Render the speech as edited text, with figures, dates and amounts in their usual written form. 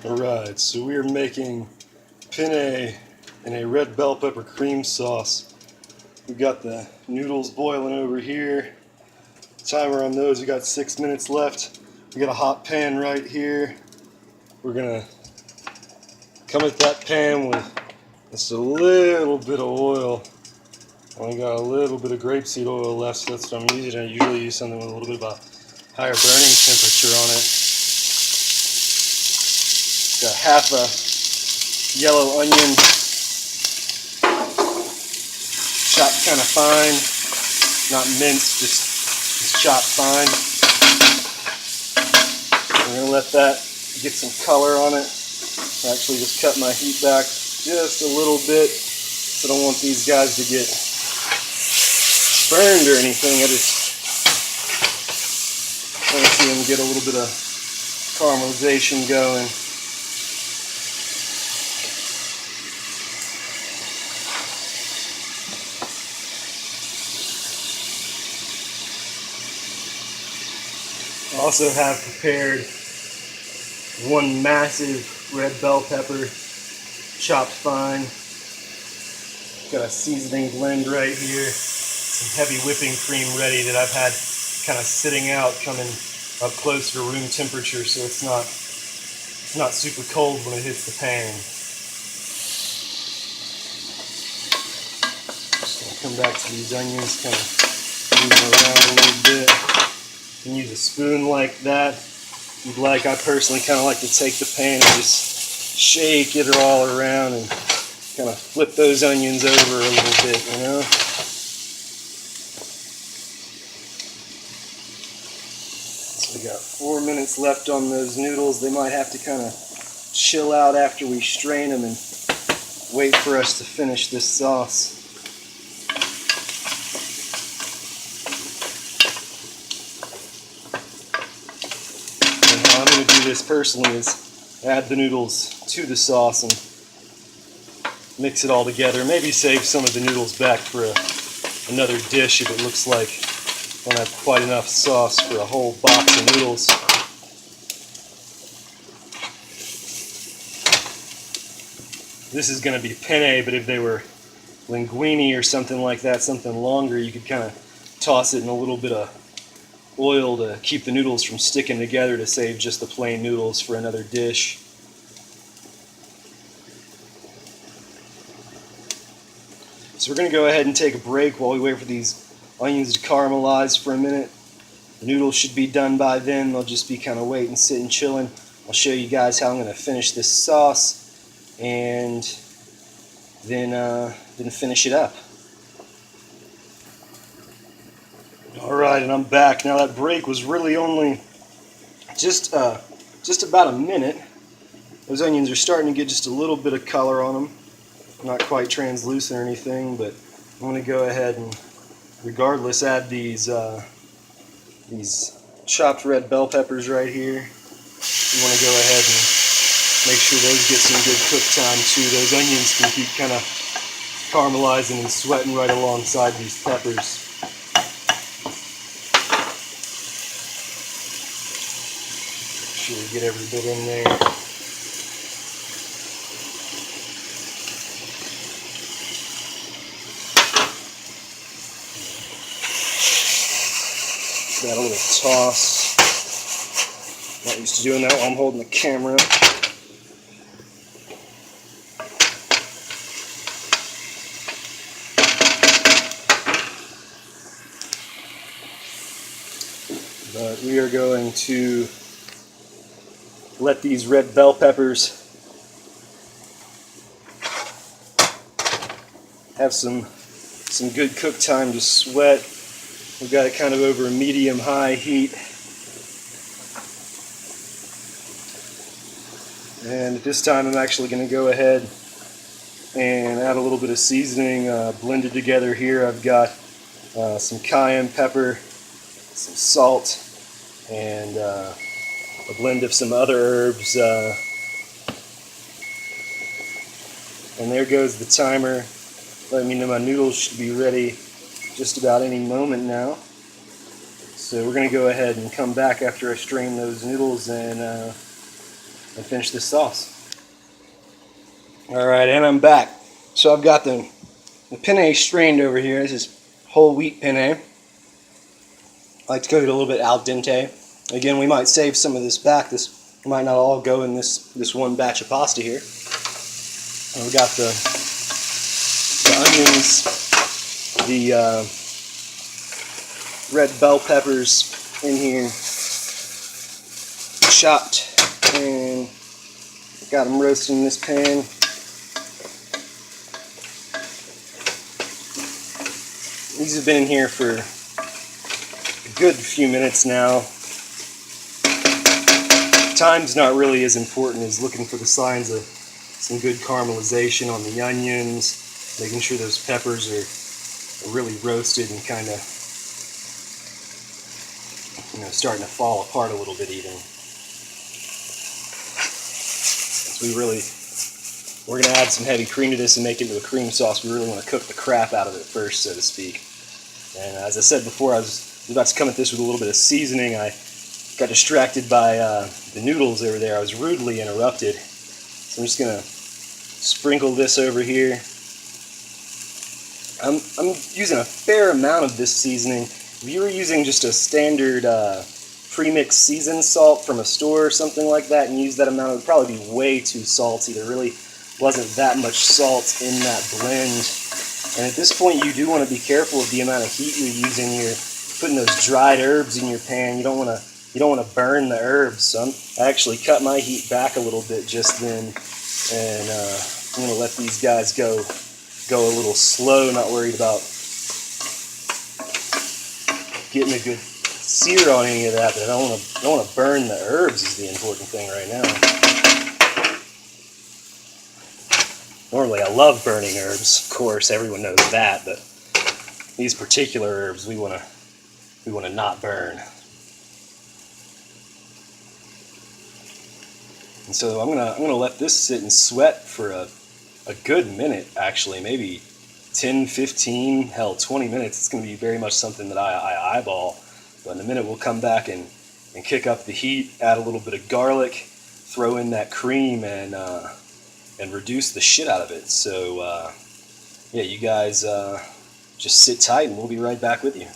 Alright, so we are making penne in a red bell pepper cream sauce. We've got the noodles boiling over here. Timer on those, we got 6 minutes left. We got a hot pan right here. We're gonna come at that pan with just a little bit of oil. Only got a little bit of grapeseed oil left, so that's what I'm using. I usually use something with a little bit of a higher burning temperature on it. Got half a yellow onion, chopped kind of fine, not minced, just chopped fine. I'm going to let that get some color on it. I actually just cut my heat back just a little bit, so I don't want these guys to get burned or anything. I just want to see them get a little bit of caramelization going. I also have prepared one massive red bell pepper, chopped fine. Got a seasoning blend right here. Some heavy whipping cream ready that I've had kind of sitting out, coming up close to room temperature, so it's not super cold when it hits the pan. Just gonna come back to these onions, kind of move them around a little bit. You can use a spoon like that if you'd like. I personally kind of like to take the pan and just shake it all around and kind of flip those onions over a little bit, you know. So we got 4 minutes left on those noodles. They might have to kind of chill out after we strain them and wait for us to finish this sauce. I'm going to do this personally is add the noodles to the sauce and mix it all together. Maybe save some of the noodles back for another dish if it looks like I don't have quite enough sauce for a whole box of noodles. This is going to be penne, but if they were linguine or something like that, something longer, you could kind of toss it in a little bit of oil to keep the noodles from sticking together, to save just the plain noodles for another dish. So we're going to go ahead and take a break while we wait for these onions to caramelize for a minute. The noodles should be done by then. They'll just be kind of waiting, sitting, chilling. I'll show you guys how I'm going to finish this sauce and then finish it up. Alright, and I'm back. Now that break was really only just about a minute. Those onions are starting to get just a little bit of color on them. Not quite translucent or anything, but I'm going to go ahead and regardless add these chopped red bell peppers right here. You want to go ahead and make sure those get some good cook time too. Those onions can keep kind of caramelizing and sweating right alongside these peppers. Make sure we get every bit in there. That a little toss. Not used to doing that while I'm holding the camera. But we are going to let these red bell peppers have some good cook time to sweat. We've got it kind of over a medium-high heat. And at this time I'm actually going to go ahead and add a little bit of seasoning blended together here. I've got some cayenne pepper, some salt, and a blend of some other herbs. And there goes the timer. Let me know my noodles should be ready just about any moment now. So we're going to go ahead and come back after I strain those noodles and and finish this sauce. Alright, and I'm back. So I've got the penne strained over here. This is whole wheat penne. I like to cook it a little bit al dente. Again, we might save some of this back. This might not all go in this one batch of pasta here. And we've got the onions, the red bell peppers in here, chopped, and got them roasting in this pan. These have been in here for a good few minutes now. Time's not really as important as looking for the signs of some good caramelization on the onions, making sure those peppers are really roasted and kind of, starting to fall apart a little bit even. We're going to add some heavy cream to this and make it into a cream sauce. We really want to cook the crap out of it first, so to speak. And as I said before, I was about to come at this with a little bit of seasoning. I got distracted by the noodles over there. I was rudely interrupted. So I'm just going to sprinkle this over here. I'm using a fair amount of this seasoning. If you were using just a standard pre-mixed seasoned salt from a store or something like that and use that amount, it would probably be way too salty. There really wasn't that much salt in that blend. And at this point, you do want to be careful of the amount of heat you're using. You're putting those dried herbs in your pan. You don't want to burn the herbs. So I actually cut my heat back a little bit just then, and I'm going to let these guys go a little slow. Not worried about getting a good sear on any of that, but I don't want to burn the herbs is the important thing right now. Normally I love burning herbs, of course, everyone knows that, but these particular herbs we want to not burn. And so I'm gonna let this sit and sweat for a good minute, actually, maybe 10, 15, hell, 20 minutes. It's going to be very much something that I eyeball. But in a minute we'll come back and kick up the heat, add a little bit of garlic, throw in that cream, and reduce the shit out of it. So yeah, you guys just sit tight and we'll be right back with you.